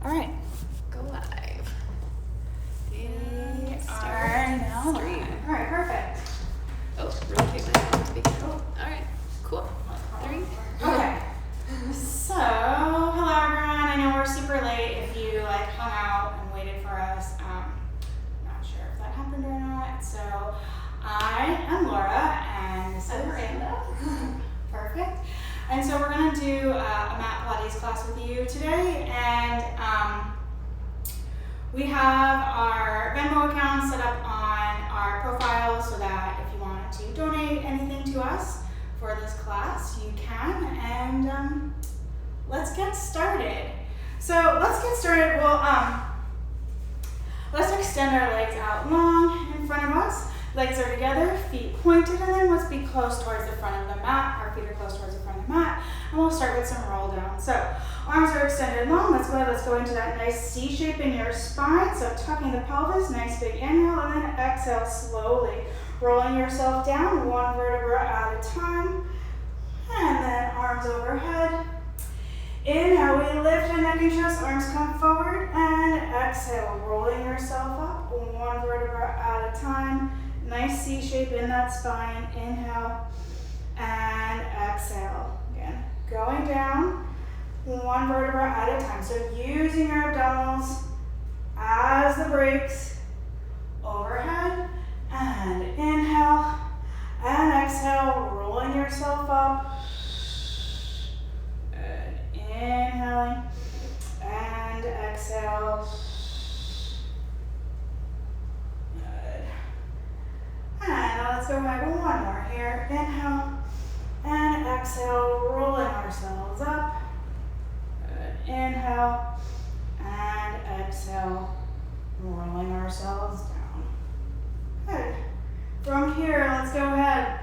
All right, Go live. we are now Stream. live. All right, perfect. Oh, rotate my to begin. All right, cool. 3. Okay. So, hello everyone. I know we're super late. If you hung out and waited for us, not sure if that happened or not. So, I am Laura, and this is Miranda. Perfect. And so we're gonna do a Mat Pilates class with you today, and we have our Venmo account set up on our profile so that if you want to donate anything to us for this class, you can. And let's get started. So let's get started. Let's extend our legs out long in front of us. Legs are together, feet pointed, and then let's be close towards the front of the mat. Our feet are close towards the front of the mat, and we'll start with some roll down. So arms are extended long. Let's go into that nice C shape in your spine. So tucking the pelvis, nice big inhale, and then exhale slowly. Rolling yourself down, one vertebra at a time, and then arms overhead. Inhale, we lift the neck and chest, arms come forward, and exhale, rolling yourself up, one vertebra at a time. Nice C shape in that spine. Inhale and exhale. Again, going down, one vertebra at a time. So using your abdominals as the brakes. Overhead and inhale and exhale, rolling yourself up. Good. Inhaling and exhale. And now let's go ahead with one more here. Inhale and exhale, rolling ourselves up. Good. Inhale and exhale, rolling ourselves down. Good. From here, let's go ahead.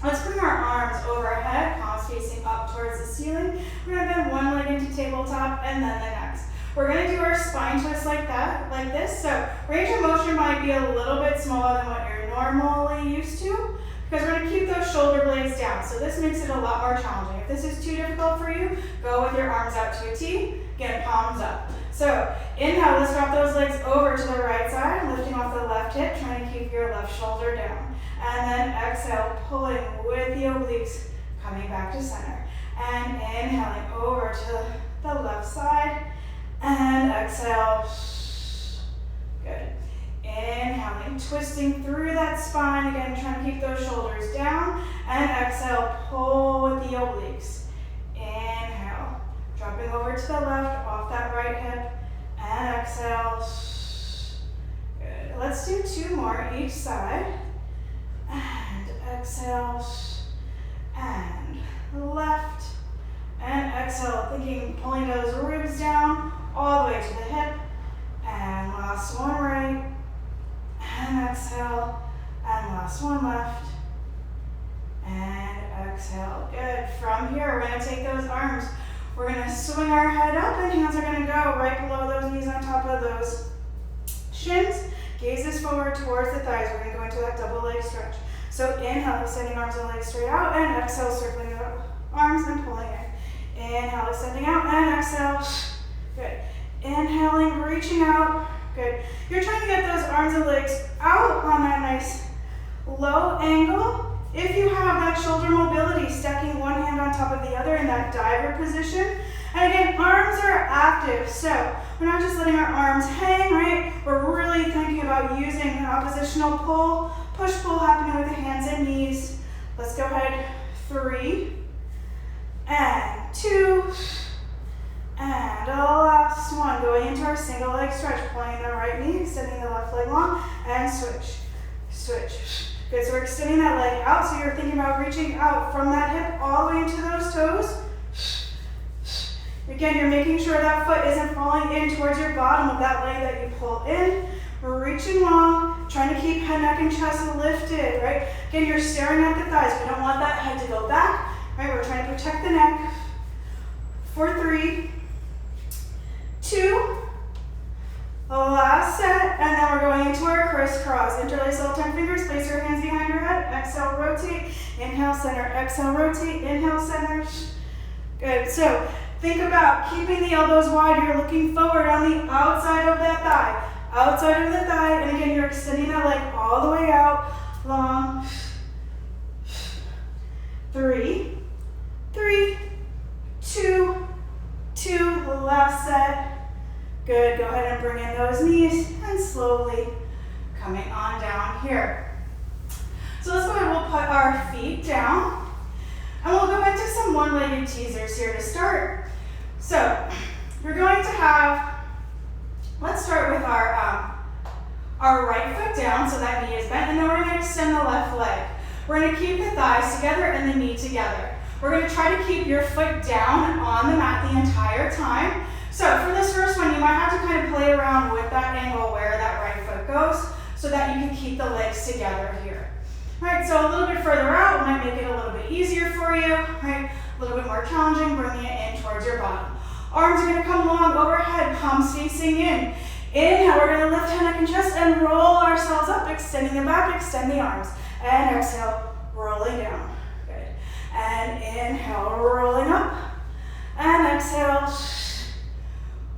Let's bring our arms overhead, palms facing up towards the ceiling. We're going to bend one leg into tabletop and then the next. We're going to do our spine twist like that, like this. So range of motion might be a little bit smaller than what you're normally used to, because we're going to keep those shoulder blades down. So this makes it a lot more challenging. If this is too difficult for you, go with your arms out to a T. Again, palms up. So inhale, let's drop those legs over to the right side, lifting off the left hip, trying to keep your left shoulder down. And then exhale, pulling with the obliques, coming back to center. And inhaling over to the left side. And exhale. Good. Inhaling, twisting through that spine. Again, trying to keep those shoulders down. And exhale, pull with the obliques. Inhale, dropping over to the left, off that right hip. And exhale. Good. Let's do 2 more each side. And exhale. And left. And exhale, thinking, pulling those ribs down all the way to the hip. And last one right. And exhale. And last one left. And exhale. Good. From here, we're going to take those arms. We're going to swing our head up, and hands are going to go right below those knees on top of those shins. Gazes forward towards the thighs. We're going to go into that double leg stretch. So inhale, extending arms and legs straight out, and exhale, circling the arms and pulling in. Inhale, extending out, and exhale. Good. Inhaling, reaching out. Good. You're trying to get those arms and legs out on that nice low angle. If you have that shoulder mobility, stacking one hand on top of the other in that diver position. And again, arms are active, so we're not just letting our arms hang, right? We're really thinking about using an oppositional pull, push-pull happening with the hands and knees. Let's go ahead. 3, and 2, and a last one. Going into our single leg stretch, pulling the right knee, extending the left leg long, and switch, switch. Good, so we're extending that leg out, so you're thinking about reaching out from that hip all the way into those toes. Again, you're making sure that foot isn't falling in towards your bottom of that leg that you pull in. We're reaching long, trying to keep head, neck, and chest lifted, right? Again, you're staring at the thighs. We don't want that head to go back, right? We're trying to protect the neck. For 3, 2, last set, and then we're going into our crisscross. Interlace all 10 fingers, place your hands behind your head, exhale, rotate, inhale, center, exhale, rotate, inhale, center. Good, so Think about keeping the elbows wide. You're looking forward on the outside of that thigh. Outside of the thigh. And again, you're extending that leg all the way out. Long. 3, 3, 2, 2. The last set. Good. Go ahead and bring in those knees and slowly coming on down here. So let's go ahead. We'll put our feet down. And we'll go into some one-legged teasers here to start. So you're going to have, let's start with our right foot down so that knee is bent, and then we're going to extend the left leg. We're going to keep the thighs together and the knee together. We're going to try to keep your foot down on the mat the entire time. So for this first one, you might have to kind of play around with that angle where that right foot goes so that you can keep the legs together here. All right, so a little bit further out might make it a little bit easier for you, right? A little bit more challenging, bringing it in towards your bottom. Arms are gonna come long overhead, palms facing in. Inhale, we're gonna lift head, neck, and chest and roll ourselves up, extending the back, extend the arms. And exhale, rolling down. Good. And inhale, rolling up. And exhale.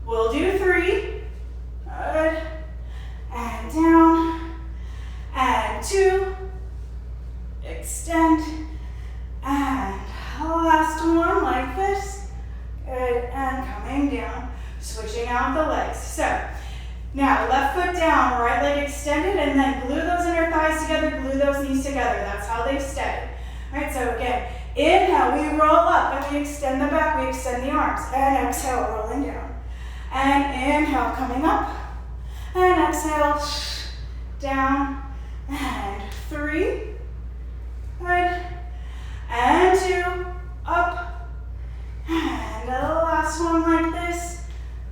We'll do 3. Good. And down. And 2. Extend. And last one like this. Good. And coming down. Switching out the legs. So now left foot down, right leg extended, and then glue those inner thighs together, glue those knees together. That's how they stay. All right, so again, inhale, we roll up and we extend the back, we extend the arms. And exhale, rolling down. And inhale, coming up. And exhale, down. And 3. Good. And 2. Up. And the last one like this.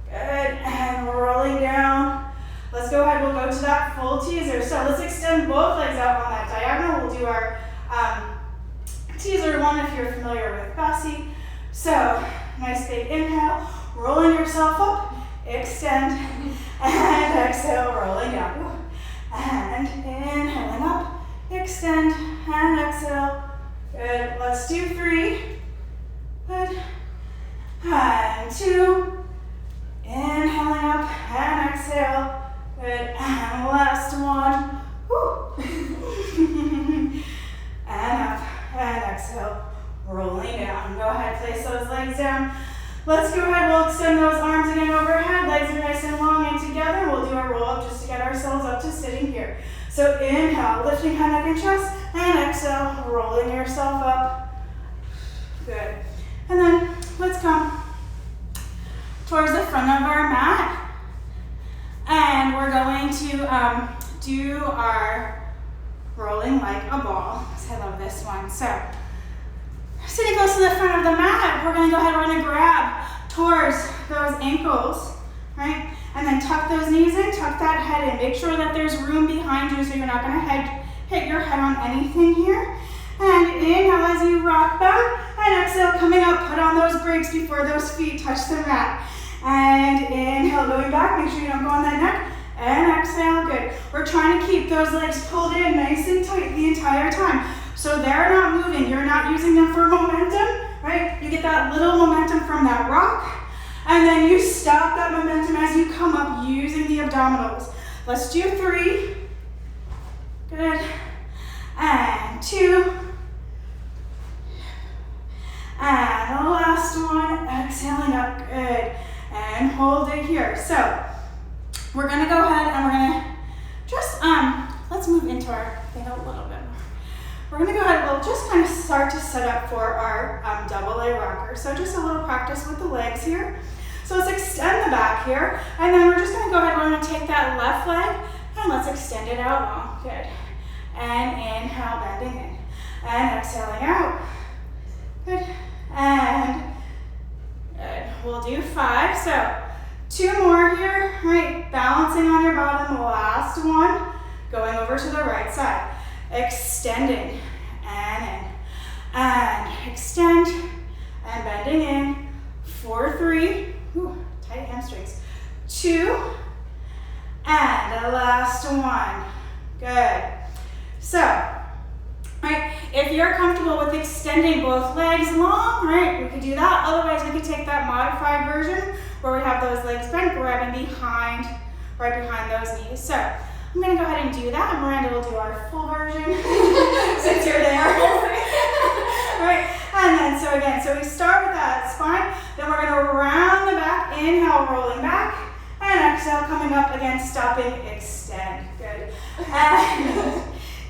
Good. And rolling down. Let's go ahead. We'll go to that full teaser. So let's extend both legs out on that diagonal. We'll do our teaser 1 if you're familiar with Bassi. So nice big inhale. Rolling yourself up. Extend. And exhale. Rolling down. And inhaling up. Extend. And exhale. Good. Let's do 3. Good. And 2. Inhaling up and exhale. Good. And last one. Woo. And up and exhale. Rolling down. Go ahead, place those legs down. Let's go ahead. We'll extend those arms again overhead. Legs are nice and long and together. We'll do a roll up just to get ourselves up to sitting here. So inhale, lifting head, neck, and chest. And exhale, rolling yourself up. Good. And then let's come towards the front of our mat, and we're going to do our rolling like a ball. I love this one. So sitting close to the front of the mat, we're going to go ahead, we're going to grab towards those ankles, right? And then tuck those knees in, tuck that head in. Make sure that there's room behind you so you're not going to hit your head on anything here. And inhale as you rock back, and exhale, coming up, put on those brakes before those feet touch the mat. And inhale, going back, make sure you don't go on that neck. And exhale, good. We're trying to keep those legs pulled in nice and tight the entire time. So they're not moving, you're not using them for momentum, right? You get that little momentum from that rock, and then you stop that momentum as you come up using the abdominals. Let's do 3. Good. And 2. And the last one, exhaling up, good. And hold it here. So we're gonna go ahead and we're gonna just, let's move into our thing a little bit more. We're gonna go ahead, we'll just kind of start to set up for our double leg rocker. So just a little practice with the legs here. So let's extend the back here, and then we're just gonna go ahead, we're gonna take that left leg, and let's extend it out long, good. And inhale, bending in, and exhaling out, good. And good, we'll do 5, so 2 more here, right, balancing on your bottom, last one, going over to the right side, extending, and in, and extend, and bending in, for 3, ooh, tight hamstrings, 2, and the last one, good. So, right, If you're comfortable with extending both legs long, right, we could do that. Otherwise, we could take that modified version where we have those legs bent, grabbing behind, right behind those knees. So I'm gonna go ahead and do that. Miranda will do our full version since you're there. Right, and then so again, so we start with that spine, then we're gonna round the back, inhale, rolling back, and exhale, coming up again, stopping, extend, good. And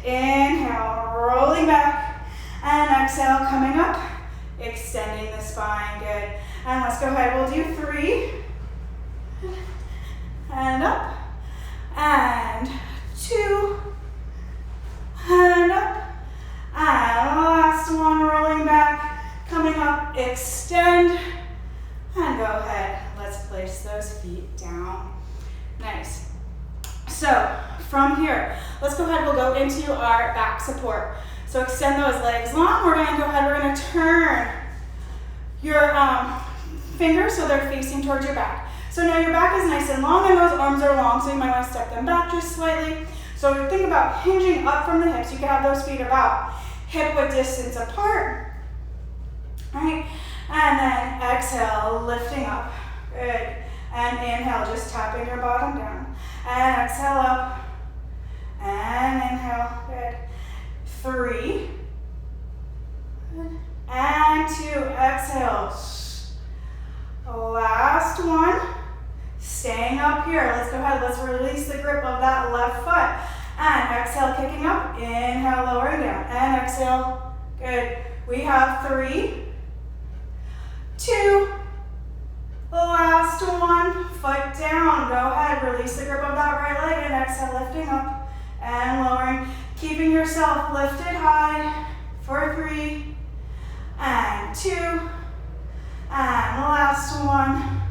inhale, rolling back, and exhale, coming up, extending the spine, good. And let's go ahead, we'll do 3, and up, and 2, and up, and last one, rolling back, coming up, extend, and go ahead. Let's place those feet down. Nice. So from here, let's go ahead, we'll go into our back support. So extend those legs long. We're gonna go ahead, we're gonna turn your fingers so they're facing towards your back. So now your back is nice and long and those arms are long, so you might wanna step them back just slightly. So think about hinging up from the hips. You can have those feet about hip-width distance apart, right? And then exhale, lifting up, good. And inhale, just tapping your bottom down. And exhale up, and inhale, good. 3, and 2, exhale. Last one, staying up here. Let's go ahead, let's release the grip of that left foot. And exhale, kicking up, inhale, lowering down, and exhale, good. We have 3, 2, last one, foot down. Go ahead, release the grip of that right leg, and exhale, lifting up and lowering. Keeping yourself lifted high for 3, and 2, and last one,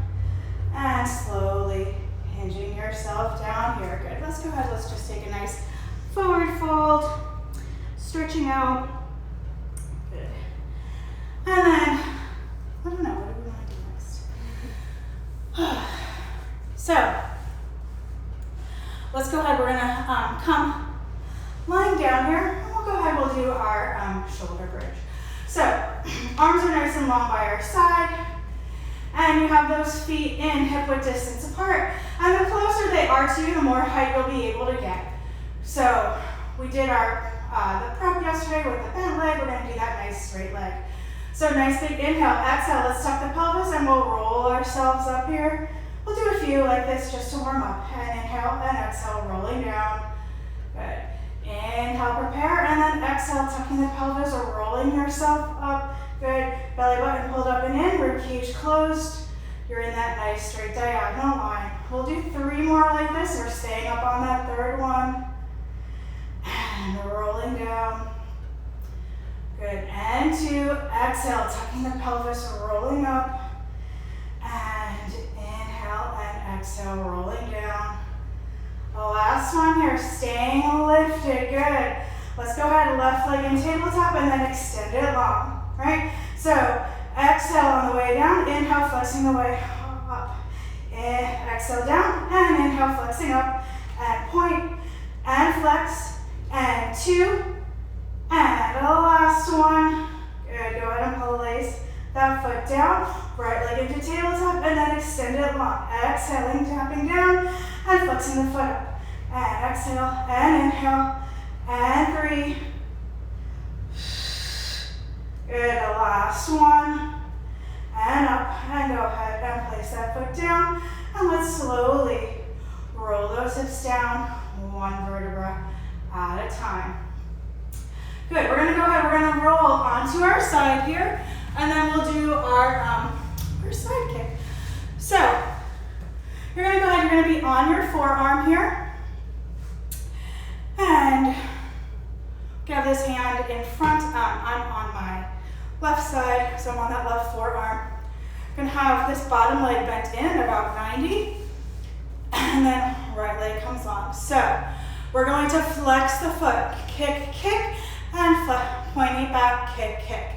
and slowly hinging yourself down here. Good. Let's go ahead. Let's just take a nice forward fold, stretching out. Good. And then, I don't know, what do we want to do next? So, let's go ahead. We're gonna come lying down here, and we'll go ahead. We'll do our shoulder bridge. So, arms are nice and long by our side. And you have those feet in hip-width distance apart. And the closer they are to you, the more height you'll be able to get. So we did our the prep yesterday with the bent leg. We're going to do that nice straight leg. So nice big inhale, exhale. Let's tuck the pelvis and we'll roll ourselves up here. We'll do a few like this just to warm up. And inhale and exhale, rolling down. Good. Inhale, prepare, and then exhale, tucking the pelvis or rolling yourself up. Good. Belly button pulled up and in, rib cage closed. You're in that nice straight diagonal line. We'll do 3 more like this. We're staying up on that third one. And rolling down. Good. And 2. Exhale, tucking the pelvis, rolling up. And inhale and exhale, rolling down. The last one here, staying lifted. Good. Let's go ahead, left leg in tabletop and then extend it long. Right? So exhale on the way down, inhale, flexing the way up. Exhale down, and inhale, flexing up, and point, and flex, and 2, and the last one. Good, go ahead and place that foot down, right leg into tabletop, and then extend it long. Exhaling, tapping down, and flexing the foot up. And exhale, and inhale, and 3. Good, the last one, and up, and go ahead and place that foot down, and let's slowly roll those hips down, 1 vertebra at a time. Good, we're gonna go ahead, we're gonna roll onto our side here, and then we'll do our side kick. So, you're gonna go ahead, you're gonna be on your forearm here, and grab this hand in front. I'm on my left side, so I'm on that left forearm. Gonna have this bottom leg bent in at about 90, and then right leg comes on. So we're going to flex the foot, kick, kick, and pointing back, kick, kick.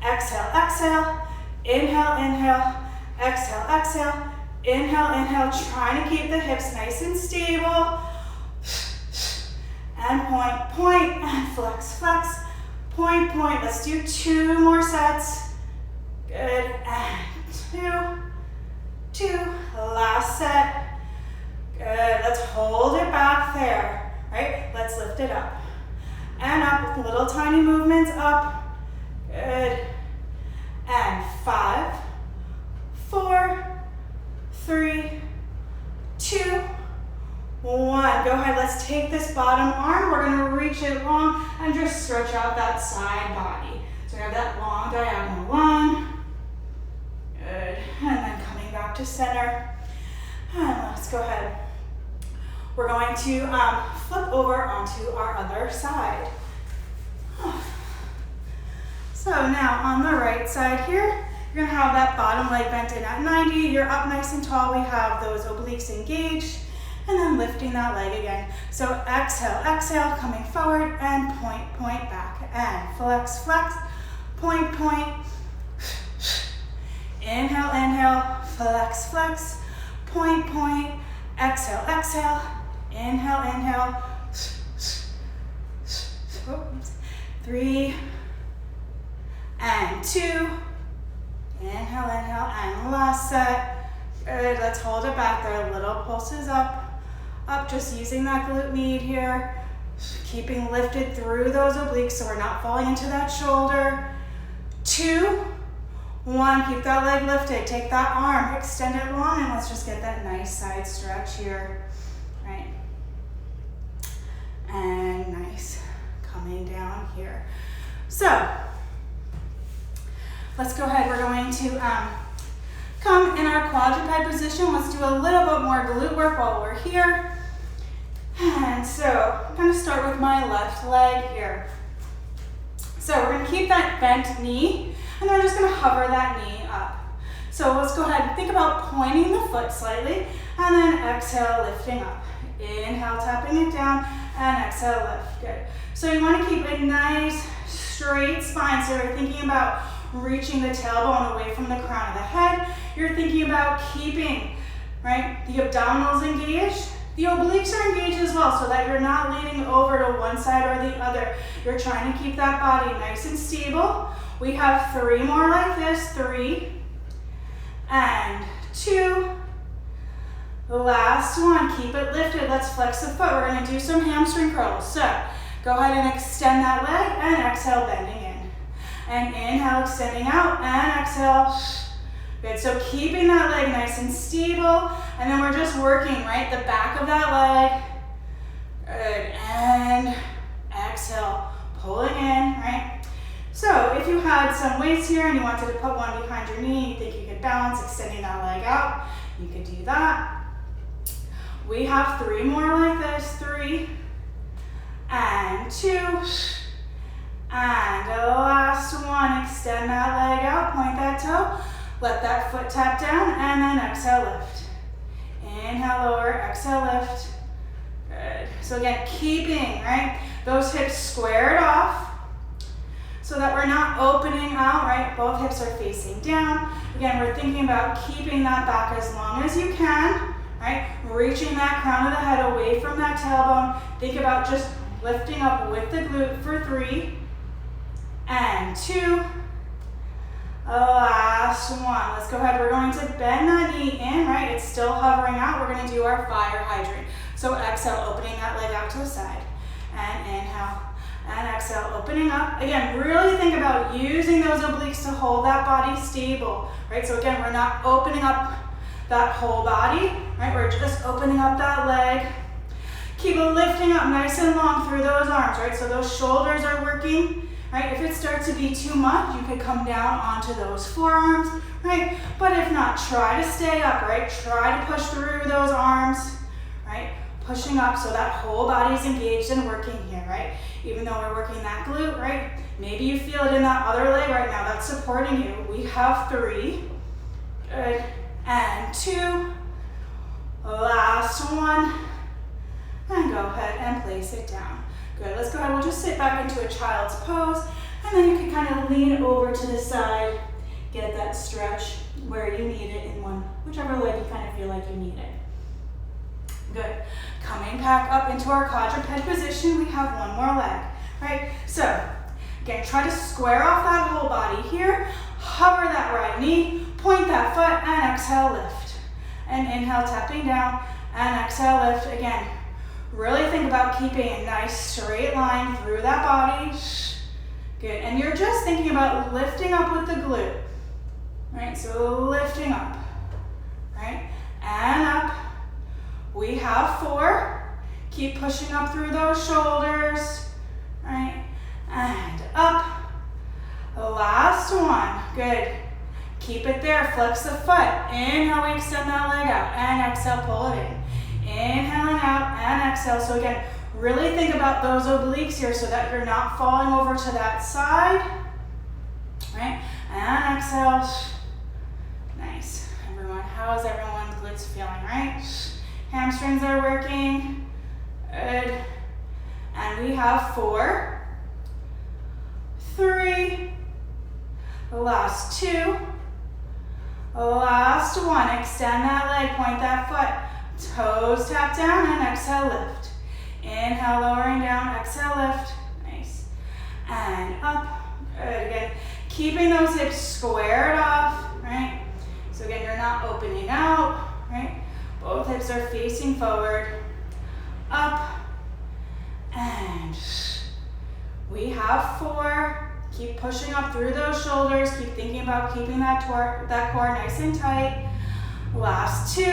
Exhale, exhale, inhale, inhale, exhale, exhale, inhale, inhale. Trying to keep the hips nice and stable. And point, point, and flex, flex, point, point. Let's do 2 more sets. Good, and 2, last set. Good, let's hold it back there, right? Let's lift it up. And up with little tiny movements up. Good. And 5, 4, 3, 2, 1. Go ahead, let's take this bottom arm. We're gonna reach it long and just stretch out that side body. So we have that long diagonal line. Good, and then coming back to center. And let's go ahead. We're going to flip over onto our other side. So now on the right side here, you're gonna have that bottom leg bent in at 90. You're up nice and tall. We have those obliques engaged. And then lifting that leg again. So exhale, exhale, coming forward and point, point back. And flex, flex, point, point. Inhale, inhale, flex, flex, point, point. Exhale, exhale, inhale, inhale. 3 and 2. Inhale, inhale, and last set. Good, let's hold it back there. Little pulses up. Up, just using that glute med here. Keeping lifted through those obliques so we're not falling into that shoulder. 2, 1, keep that leg lifted. Take that arm, extend it long, and let's just get that nice side stretch here. Right? And nice. Coming down here. So, let's go ahead. We're going to come in our quadruped position. Let's do a little bit more glute work while we're here. And so I'm going to start with my left leg here. So we're going to keep that bent knee, and then we're just going to hover that knee up. So let's go ahead and think about pointing the foot slightly, and then exhale, lifting up. Inhale, tapping it down, and exhale, lift. Good. So you want to keep a nice straight spine. So you're thinking about reaching the tailbone away from the crown of the head. You're thinking about keeping, right, the abdominals engaged. The obliques are engaged as well, so that you're not leaning over to one side or the other. You're trying to keep that body nice and stable. We have 3 more like this. 3 and 2. The last one, keep it lifted. Let's flex the foot. We're going to do some hamstring curls. So go ahead and extend that leg and exhale, bending in. And inhale, extending out, and exhale. Good, so keeping that leg nice and stable, and then we're just working, right, the back of that leg. Good, and exhale, pulling in, right? So if you had some weights here and you wanted to put one behind your knee, you think you could balance, extending that leg out, you could do that. We have 3 more like this. 3 and 2. And the last one, extend that leg out, point that toe. Let that foot tap down, and then exhale, lift. Inhale, lower, exhale, lift. Good. So again, keeping, right, those hips squared off so that we're not opening out, right? Both hips are facing down. Again, we're thinking about keeping that back as long as you can, right? Reaching that crown of the head away from that tailbone. Think about just lifting up with the glute for 3 and 2. Last one. Let's go ahead. We're going to bend that knee in, right? It's still hovering out. We're going to do our fire hydrant. So exhale, opening that leg out to the side. And inhale. And exhale, opening up. Again, really think about using those obliques to hold that body stable, right? So again, we're not opening up that whole body, right? We're just opening up that leg. Keep lifting up nice and long through those arms, right? So those shoulders are working. Right? If it starts to be too much, you could come down onto those forearms, right? But if not, try to stay up, right? Try to push through those arms, right? Pushing up so that whole body's engaged and working here, right? Even though we're working that glute, right? Maybe you feel it in that other leg right now that's supporting you. We have 3, good, and 2. Last one, and go ahead and place it down. Good, let's go ahead, we'll just sit back into a child's pose, and then you can kind of lean over to the side, get that stretch where you need it in whichever leg you kind of feel like you need it. Good, coming back up into our quadruped position, we have 1 more leg, right? So, Again, try to square off that whole body here. Hover that right knee, point that foot, and exhale, lift. And inhale, tapping down, and exhale, lift. Again, really think about keeping a nice straight line through that body. Good, and you're just thinking about lifting up with the glute. Right, so lifting up, right, and up. We have 4. Keep pushing up through those shoulders, right, and up. Last one, good. Keep it there, flex the foot. Inhale, we extend that leg out, and exhale, pull it in. Inhaling out, and exhale. So again, really think about those obliques here so that you're not falling over to that side, right, and exhale. Nice, everyone. How is everyone's glutes feeling, right? Hamstrings are working. Good. And we have 4, 3, the last 2, last 1. Extend that leg, point that foot. Toes tap down and exhale, lift. Inhale, lowering down, exhale, lift. Nice. And up. Good. Again, keeping those hips squared off, right? So again, you're not opening out, right? Both hips are facing forward. Up. And we have 4. Keep pushing up through those shoulders. Keep thinking about keeping that core nice and tight. Last 2.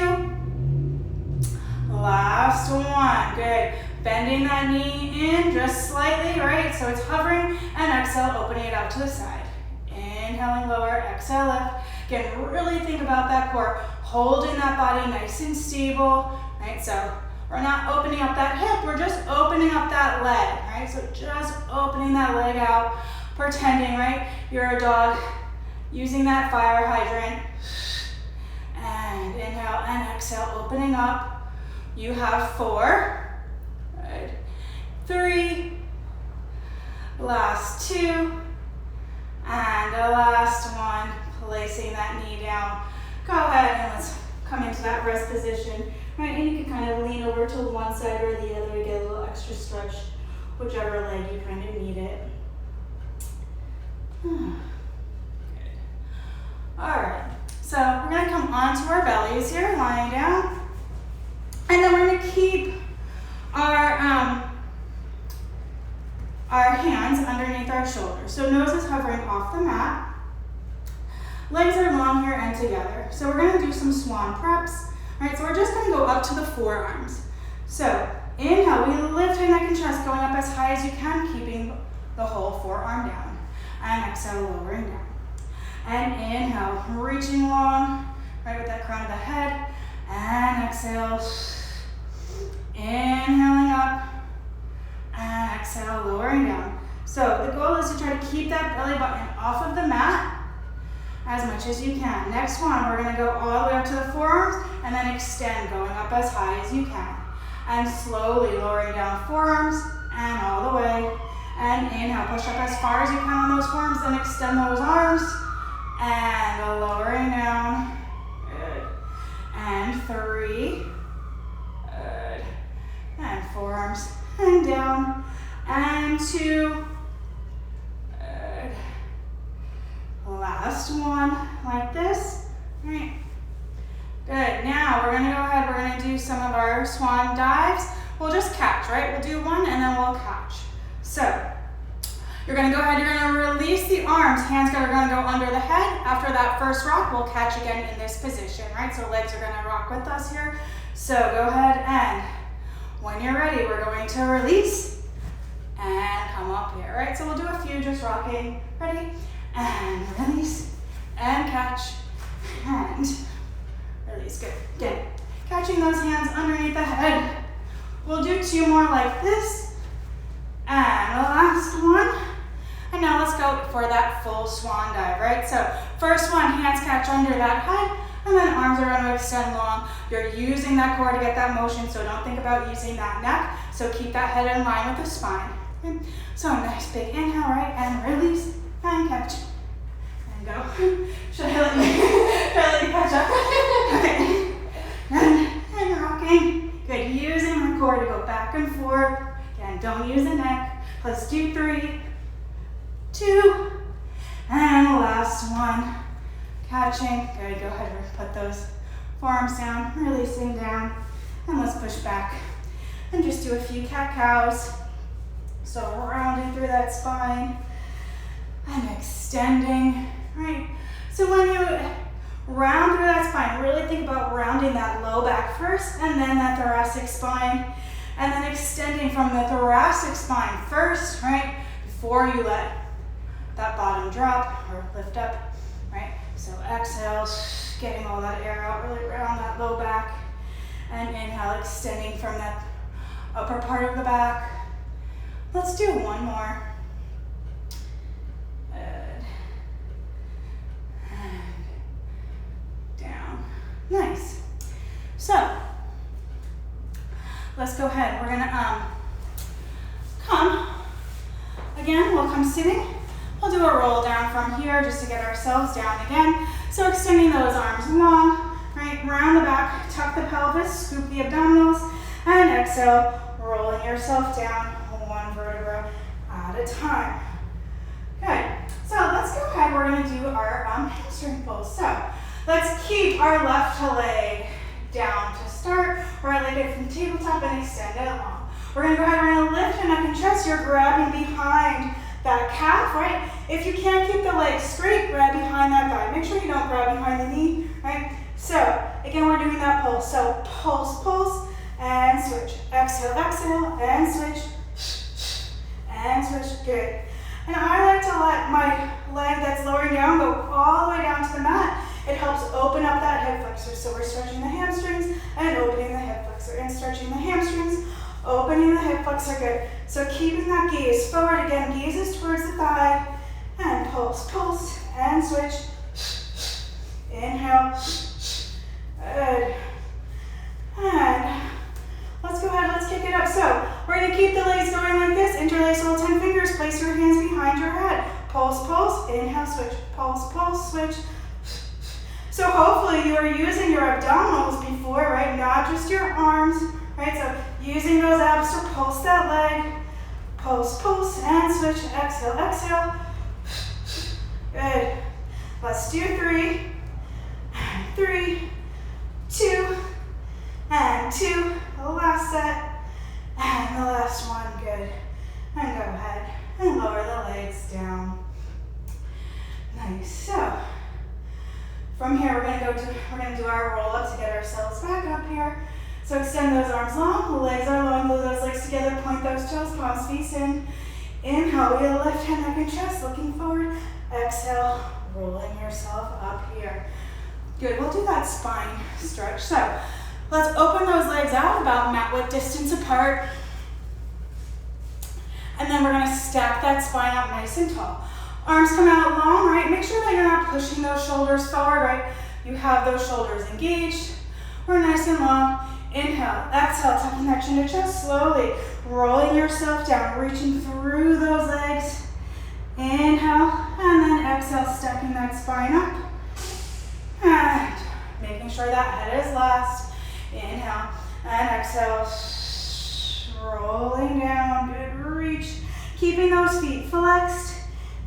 Last 1. Good. Bending that knee in just slightly, right? So it's hovering, and exhale, opening it out to the side. Inhaling lower, exhale, lift. Again, really think about that core, holding that body nice and stable, right? So we're not opening up that hip, we're just opening up that leg, right? So just opening that leg out, pretending, right? You're a dog, using that fire hydrant. And inhale and exhale, opening up. You have 4. Good. 3. Last 2. And the last 1. Placing that knee down. Go ahead and let's come into that rest position. Right, and you can kind of lean over to one side or the other to get a little extra stretch, whichever leg you kind of need it. Good. All right, so we're gonna come onto our bellies here, lying down. And then we're gonna keep our hands underneath our shoulders. So nose is hovering off the mat. Legs are long here and together. So we're gonna do some swan preps. All right, so we're just gonna go up to the forearms. So inhale, we lift your neck and chest, going up as high as you can, keeping the whole forearm down. And exhale, lowering down. And inhale, reaching long, right with that crown of the head. And exhale, inhaling up. And exhale, lowering down. So the goal is to try to keep that belly button off of the mat as much as you can. Next one, we're gonna go all the way up to the forearms and then extend, going up as high as you can. And slowly lowering down forearms and all the way. And inhale, push up as far as you can on those forearms, then extend those arms. And lowering down. Good. And 3. Good. And forearms and down. And 2. Good. Last one, like this. All right. Good. Now we're gonna go ahead, we're gonna do some of our swan dives. We'll just catch, right? We'll do one and then we'll catch. So you're gonna go ahead, you're gonna release the arms. Hands are gonna go under the head. After that first rock, we'll catch again in this position, right? So legs are gonna rock with us here. So go ahead and when you're ready, we're going to release and come up here, right? So we'll do a few just rocking. Ready? And release and catch and release. Good. Again, catching those hands underneath the head. We'll do 2 more like this. And the last one. And now let's go for that full swan dive, right? So first one, hands catch under that head, and then arms are going to extend long. You're using that core to get that motion, so don't think about using that neck. So keep that head in line with the spine. So nice big inhale, right? And release. And catch. And go. Should I let you catch up? Okay. And rocking. Good. Using the core to go back and forth. Again, don't use the neck. Let's do 3. 2, and last one. Catching, good, go ahead and put those forearms down, releasing down, and let's push back. And just do a few cat-cows. So rounding through that spine and extending, right? So when you round through that spine, really think about rounding that low back first and then that thoracic spine, and then extending from the thoracic spine first, right? Before you let that bottom drop or lift up, right? So exhale, getting all that air out, really round that low back, and inhale, extending from that upper part of the back. Let's do one more. Good. And down. Nice. So, let's go ahead. We're gonna come. Again, we'll come sitting. We'll do a roll down from here just to get ourselves down again. So extending those arms long, right? Round the back, tuck the pelvis, scoop the abdominals, and exhale, rolling yourself down one vertebra at a time. Good. So let's go ahead. We're going to do our hamstring pulls. So let's keep our left leg down to start. Right leg it from tabletop and extend it long. We're going to go ahead and we're going to lift your neck and chest. You're grabbing behind that calf, right? If you can't keep the leg straight, grab behind that thigh. Make sure you don't grab behind the knee, right? So again, we're doing that pulse. So pulse, pulse, and switch. Exhale, exhale, and switch. And switch. Good. And I like to let my leg that's lowering down go all the way down to the mat. It helps open up that hip flexor. So we're stretching the hamstrings and opening the hip flexor. And stretching the hamstrings, opening the hip flexor. Good. So keeping that gaze forward. Again, gaze is towards the thigh. And pulse, pulse, and switch. Inhale. Good. And let's go ahead, let's kick it up. So we're going to keep the legs going like this. Interlace all 10 fingers. Place your hands behind your head. Pulse, pulse. Inhale, switch. Pulse, pulse, switch. So hopefully you are using your abdominals before, right? Not just your arms, right? So using those abs to pulse that leg. Pulse, pulse, and switch. Exhale, exhale. Good. Let's do 3. 3, 2, and 2. The last set. And the last one. Good. And go ahead and lower the legs down. Nice. So from here we're gonna do our roll up to get ourselves back up here. So extend those arms long, the legs are long, glue those legs together, point those toes, palms face in. Inhale, we lift hand, neck, and chest, looking forward. Exhale, rolling yourself up here. Good, we'll do that spine stretch. So let's open those legs out about mat width distance apart. And then we're gonna stack that spine up nice and tall. Arms come out long, right? Make sure that you're not pushing those shoulders forward, right? You have those shoulders engaged. We're nice and long. Inhale, exhale, tucking that chin to chest, slowly rolling yourself down, reaching through those legs. Inhale, and then exhale, stacking that spine up. And making sure that head is last. Inhale, and exhale, rolling down, good reach. Keeping those feet flexed.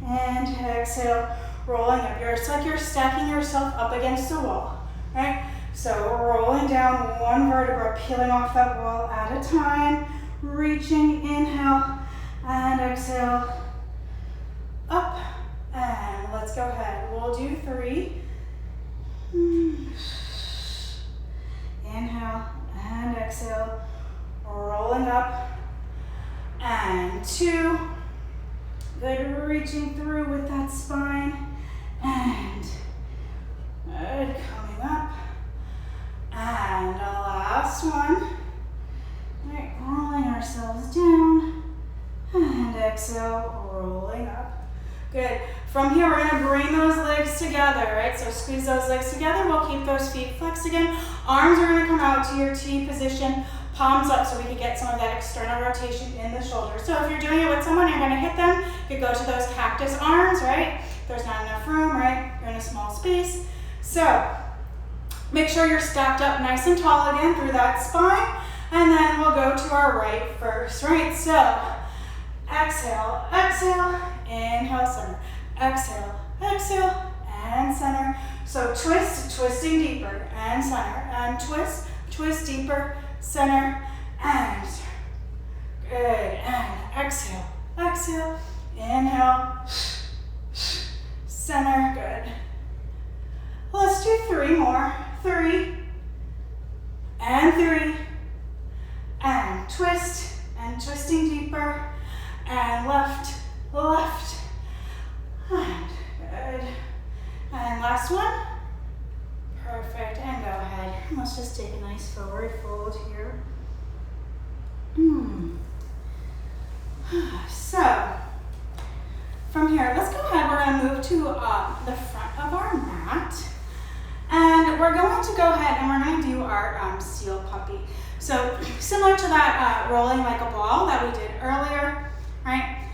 And exhale, rolling up. It's like you're stacking yourself up against a wall, right? So rolling down one vertebra, peeling off that wall at a time, reaching, inhale, and exhale, up, and let's go ahead. We'll do 3. Inhale, and exhale, rolling up, and 2. Good, reaching through with that spine, and good, coming up, and a last one. Right, rolling ourselves down, and exhale, rolling up. Good. From here, we're gonna bring those legs together, right? So squeeze those legs together. We'll keep those feet flexed again. Arms are gonna come out to your T position. Palms up so we can get some of that external rotation in the shoulders. So if you're doing it with someone, you're gonna hit them. You go to those cactus arms, right? If there's not enough room, right? You're in a small space. So make sure you're stacked up nice and tall again through that spine. And then we'll go to our right first, right? So exhale, exhale, inhale, center. Exhale, exhale, and center. So twist, twisting deeper, and center, and twist, twist deeper, center, and good, and exhale, exhale, inhale, center, good. Let's do 3 more. 3, and 3, and twist, and twisting deeper, and left, left, and good. And last one. Perfect, and go ahead. Let's just take a nice forward fold here. So, from here, let's go ahead. We're going to move to the front of our mat. And we're going to go ahead and we're going to do our seal puppy. So, similar to that rolling like a ball that we did earlier, right?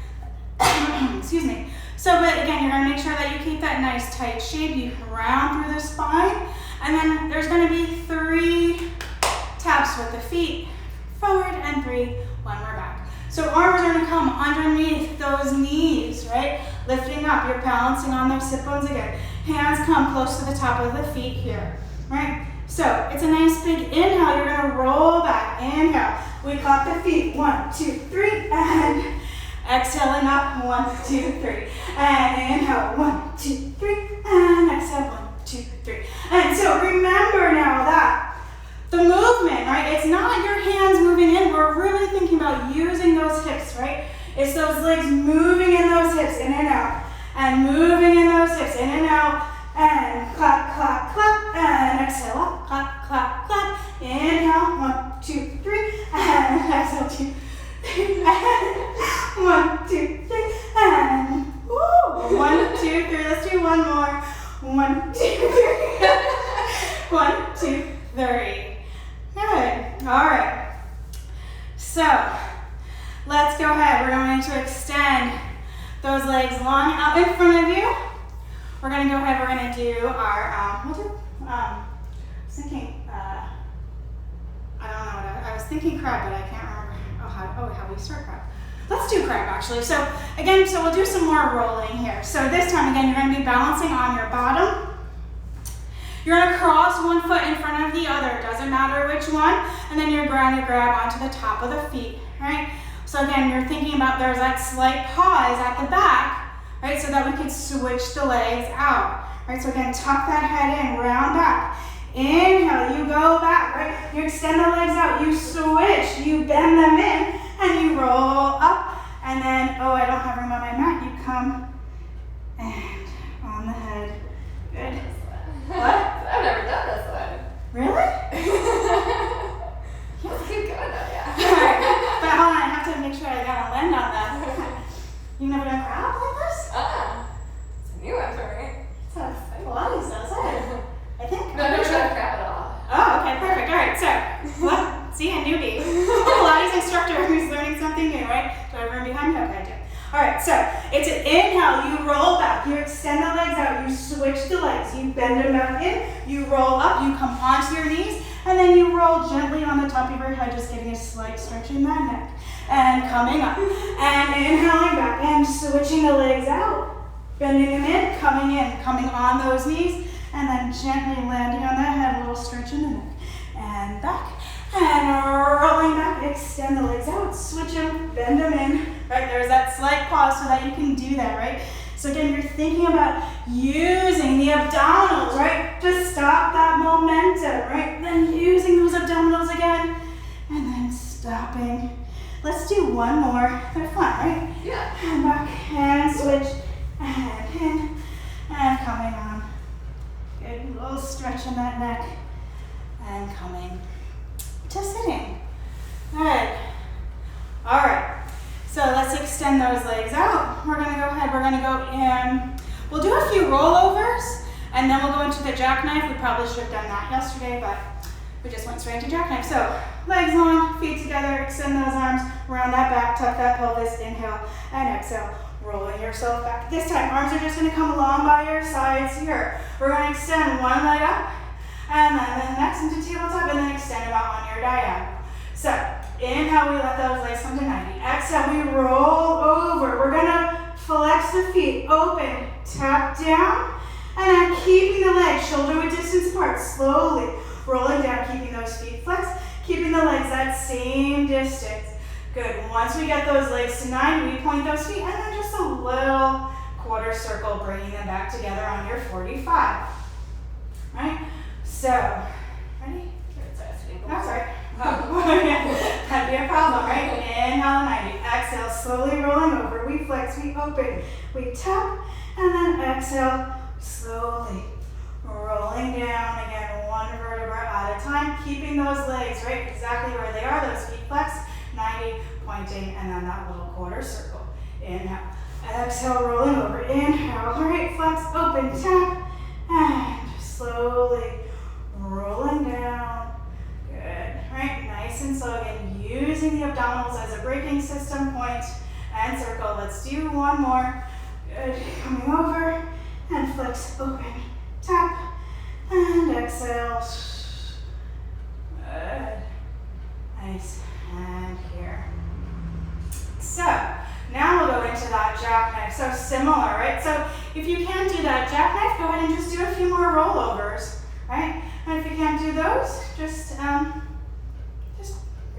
Excuse me. So, but again, you're going to make sure that you keep that nice tight shape. You round through the spine. And then there's going to be 3 taps with the feet forward and 3 when we're back. So arms are going to come underneath those knees, right? Lifting up, you're balancing on those sit bones again. Hands come close to the top of the feet here, right? So it's a nice big inhale. You're going to roll back. Inhale. We clap the feet. 1, 2, 3, and exhaling up. 1, 2, 3, and inhale. 1, 2, 3, and exhale. 1, 2, 3. And so remember now that the movement, right? It's not your hands moving in. We're really thinking about using those hips, right? It's those legs moving in those hips, in and out. And moving in those hips, in and out. And clap, clap, clap. And exhale up. Clap, clap, clap. Inhale. 1, 2, 3. And exhale. 2, 3. And 1, 2, 3. And woo. 1, 2, 3. Let's do one more. 1, 2, 3. 1, 2, 3. Good. All right. So let's go ahead. We're going to extend those legs long out in front of you. We're going to go ahead. We're going to do our, I was thinking, I don't know. I was thinking crab, but I can't remember how we start crab. Let's do crab actually. So again, we'll do some more rolling here. So this time again, you're going to be balancing on your bottom. You're going to cross one foot in front of the other, doesn't matter which one, and then you're going to grab onto the top of the feet, right? So again, you're thinking about there's that slight pause at the back, right, so that we can switch the legs out, right? So again, tuck that head in, round back. Inhale, you go back, right? You extend the legs out, you switch, you bend them in, and you roll up, and then, I don't have room on my mat, you come and on the head, good. What? I've never done this one. Really? Let's keep going though, yeah. Alright, but hold on, I have to make sure I got a land on that. You've never done crab like this? It's a new one for me. So Pilates does it. I think. No, I've never done crab at all. Oh, okay, perfect. Alright, so, what? See, a newbie. A Pilates instructor who's learning something new, right? Do I have room behind me? Okay, I do. Alright, so it's an inhale, you roll back, you extend the legs out, you switch the legs, you bend them back in, you roll up, you come onto your knees, and then you roll gently on the top of your head, just getting a slight stretch in that neck. And coming up, and inhaling back, and switching the legs out, bending them in, coming on those knees, and then gently landing on that head, a little stretch in the neck, and back. And rolling back, extend the legs out, switch them, bend them in, right? There's that slight pause so that you can do that, right? So again, you're thinking about using the abdominals, right? To stop that momentum, right? Then using those abdominals again, and then stopping. Let's do one more. They're fun, right? Yeah. And back, and switch, and in, and coming on. Good, little stretch in that neck, and coming to sitting. Good. All right. So let's extend those legs out. We're going to go ahead. We're going to go in. We'll do a few rollovers, and then we'll go into the jackknife. We probably should have done that yesterday, but we just went straight into jackknife. So legs long, feet together, extend those arms, round that back, tuck that pelvis, inhale, and exhale. Rolling yourself back. This time, arms are just going to come along by your sides here. We're going to extend one leg up, and then the next into tabletop, and then extend them out on your diagonal. So, inhale, we let those legs come to 90. Exhale, we roll over. We're gonna flex the feet, open, tap down, and then keeping the legs shoulder width distance apart, slowly rolling down, keeping those feet flexed, keeping the legs that same distance. Good. Once we get those legs to 90, we point those feet, and then just a little quarter circle, bringing them back together on your 45. Right? So, ready? That's right. That'd be a problem, right? Inhale, 90. Exhale, slowly rolling over. We flex, we open, we tap, and then exhale, slowly rolling down. Again, one vertebra at a time, keeping those legs right exactly where they are, those feet flexed, 90, pointing, and then that little quarter circle. Inhale. Exhale, rolling over. Inhale, right, flex, open, tap, and slowly rolling down. Good. Right, nice and slow. Again, using the abdominals as a braking system, point and circle. Let's do one more. Good. Coming over and flex, open, tap, and exhale. Good. Nice. And here. So, now we'll go into that jackknife. So similar, right? So if you can't do that jackknife, go ahead and just do a few more rollovers, right? And if you can't do those, just go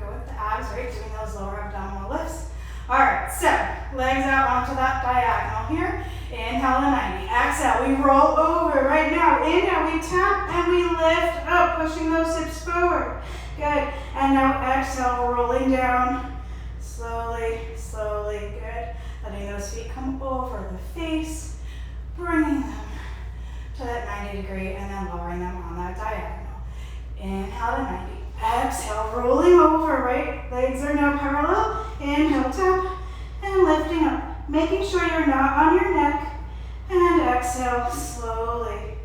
with the abs, right? Doing those lower abdominal lifts. All right, so legs out onto that diagonal here. Inhale to 90. Exhale, we roll over right now. Inhale, we tap and we lift up, pushing those hips forward. Good. And now exhale, rolling down. Slowly, slowly, good. Letting those feet come over the face, bringing them to that 90 degree, and then lowering them on that diagonal. Inhale to 90. Exhale, rolling over, right? Legs are now parallel. Inhale, tap, and lifting up. Making sure you're not on your neck. And exhale, slowly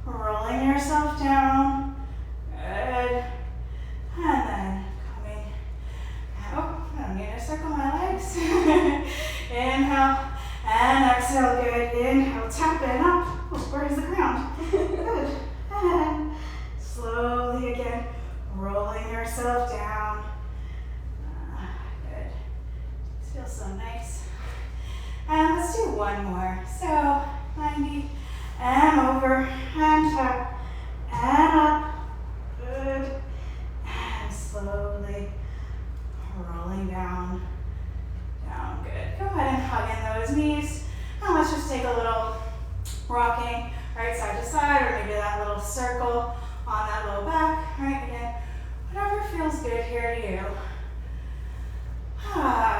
rolling yourself down. Good. And then coming out. I'm going to circle my legs. Inhale and exhale. Good. Inhale, tap it up. Oh, where's the ground? Good. And slowly again, rolling yourself down. Good. This feels so nice. And let's do one more. So 90 and over and tap and up. Good. And slowly rolling down. Down. Good. Go ahead and hug in those knees. And let's just take a little rocking right side to side, or maybe that little circle on that low back. Right, again, whatever feels good here to you.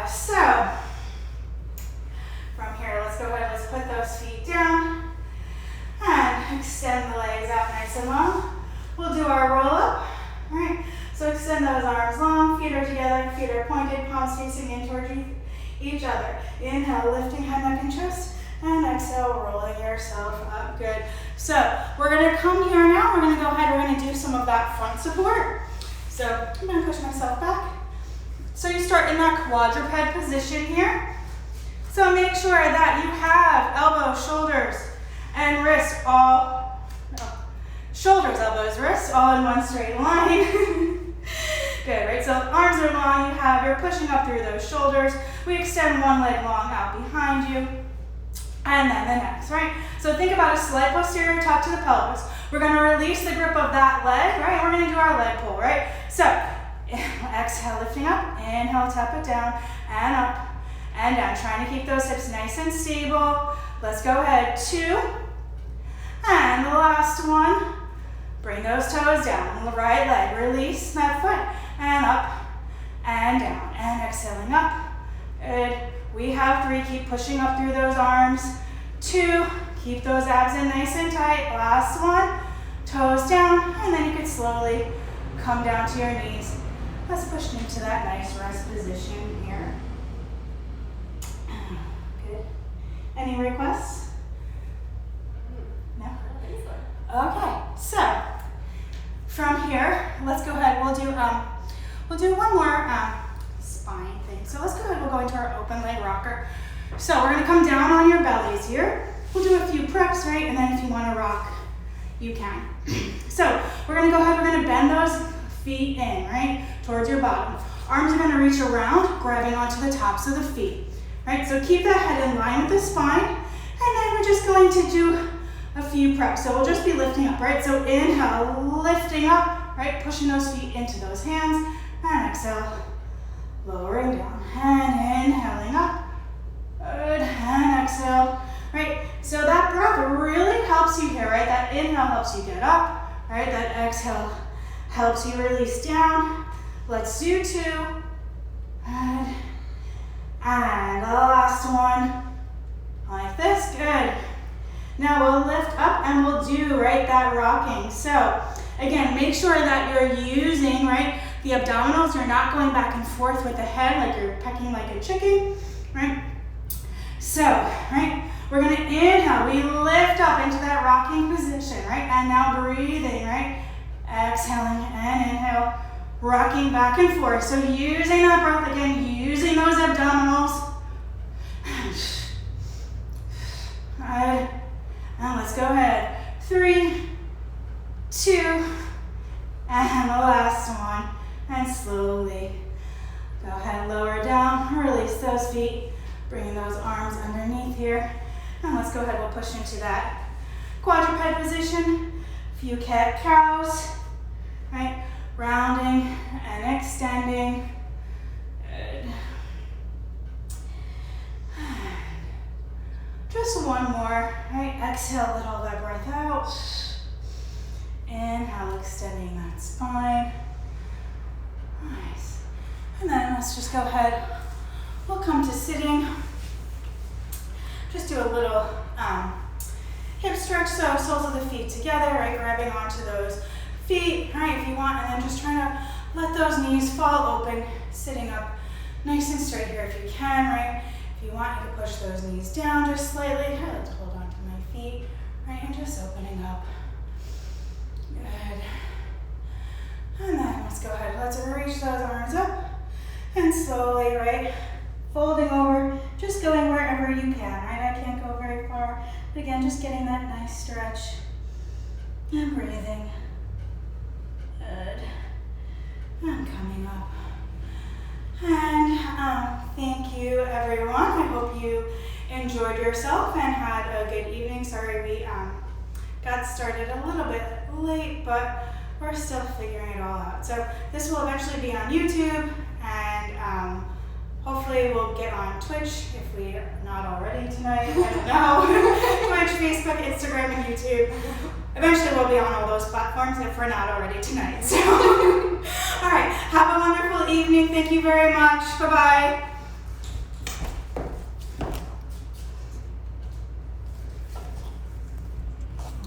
So from here, let's go ahead, let's put those feet down and extend the legs out nice and long. We'll do our roll up. Right, so extend those arms long, feet are together, feet are pointed, palms facing in towards each other. Inhale, lifting head, neck, and chest. And exhale, rolling yourself up. Good. So we're going to come here now. We're going to go ahead. We're going to do some of that front support. So I'm going to push myself back. So you start in that quadruped position here. So make sure that you have elbows, shoulders, and wrists all, shoulders, elbows, wrists all in one straight line. Good, right? So arms are long. You're pushing up through those shoulders. We extend one leg long out behind you. And then the next, right? So think about a slight posterior tuck to the pelvis. We're going to release the grip of that leg, right? We're going to do our leg pull, right? So exhale, lifting up. Inhale, tap it down and up and down. Trying to keep those hips nice and stable. Let's go ahead. 2. And the last one. Bring those toes down. The right leg. Release that foot. And up and down. And exhaling up. Good. We have 3, keep pushing up through those arms. 2, keep those abs in nice and tight. Last one, toes down, and then you can slowly come down to your knees. Let's push into that nice rest position here. Good. Any requests? No? Okay, so from here, let's go ahead, we'll do one more spine thing. So let's go ahead, we'll go into our open leg rocker. So we're going to come down on your bellies here. We'll do a few preps, right? And then if you want to rock, you can. So we're going to go ahead, we're going to bend those feet in, right? Towards your bottom. Arms are going to reach around, grabbing onto the tops of the feet. right? So keep that head in line with the spine, and then we're just going to do a few preps. So we'll just be lifting up, right? So inhale, lifting up, right? Pushing those feet into those hands, and exhale, lowering down, and inhaling up, good, and exhale, right? So that breath really helps you here, right? That inhale helps you get up, right? That exhale helps you release down. Let's do 2, good. And the last one, like this, good. Now we'll lift up and we'll do, right, that rocking. So again, make sure that you're using, right, the abdominals. You're not going back and forth with the head like you're pecking like a chicken, right? So, right, we're gonna inhale, we lift up into that rocking position, right? And now breathing, right? Exhaling and inhale, rocking back and forth. So using that breath again, using those abdominals. Good. And let's go ahead. 3, 2, and the last one. And slowly go ahead, lower down, release those feet, bringing those arms underneath here. And let's go ahead, we'll push into that quadruped position. Few cat-cows, right? Rounding and extending. Good. Just one more, right? Exhale, let all that breath out. Inhale, extending that spine. Nice. And then let's just go ahead. We'll come to sitting. Just do a little hip stretch, so soles of the feet together, right? Grabbing onto those feet, right, if you want, and then just trying to let those knees fall open, sitting up nice and straight here if you can, right? If you want, you can push those knees down just slightly. I like to hold on to my feet, right, and just opening up. Good. And then let's go ahead, let's reach those arms up, and slowly, right, folding over, just going wherever you can, right? I can't go very far, but again, just getting that nice stretch, and breathing. Good. And coming up. And thank you, everyone. I hope you enjoyed yourself and had a good evening. Sorry we got started a little bit late, but we're still figuring it all out. So this will eventually be on YouTube, and hopefully we'll get on Twitch if we're not already tonight. I don't know. Twitch, Facebook, Instagram, and YouTube. Eventually we'll be on all those platforms if we're not already tonight. So, all right, have a wonderful evening. Thank you very much. Bye-bye.